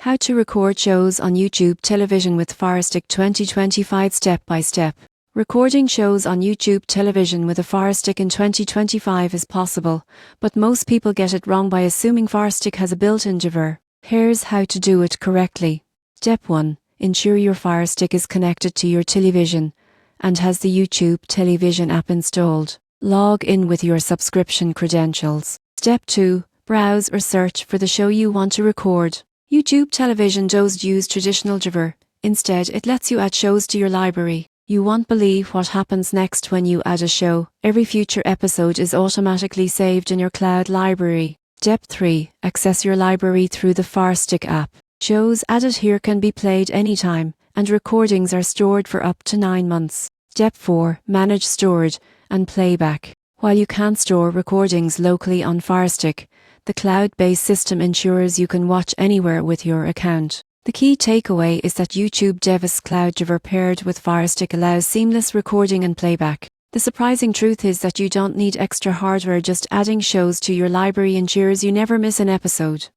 How to record shows on YouTube television with Firestick 2025 step by step. Recording shows on YouTube television with a Firestick in 2025 is possible, but most people get it wrong by assuming Firestick has a built-in driver. Here's how to do it correctly. Step 1. Ensure your Firestick is connected to your television and has the YouTube television app installed. Log in with your subscription credentials. Step 2. Browse or search for the show you want to record. YouTube television doesn't use traditional driver. Instead, it lets you add shows to your library. You won't believe what happens next when you add a show. Every future episode is automatically saved in your cloud library. Step 3. Access your library through the Firestick app. Shows added here can be played anytime, and recordings are stored for up to 9 months. Step 4. Manage storage and playback. While you can't store recordings locally on Firestick, the cloud-based system ensures you can watch anywhere with your account. The key takeaway is that YouTube Device Cloud Driver paired with Firestick allows seamless recording and playback. The surprising truth is that you don't need extra hardware, just adding shows to your library ensures you never miss an episode.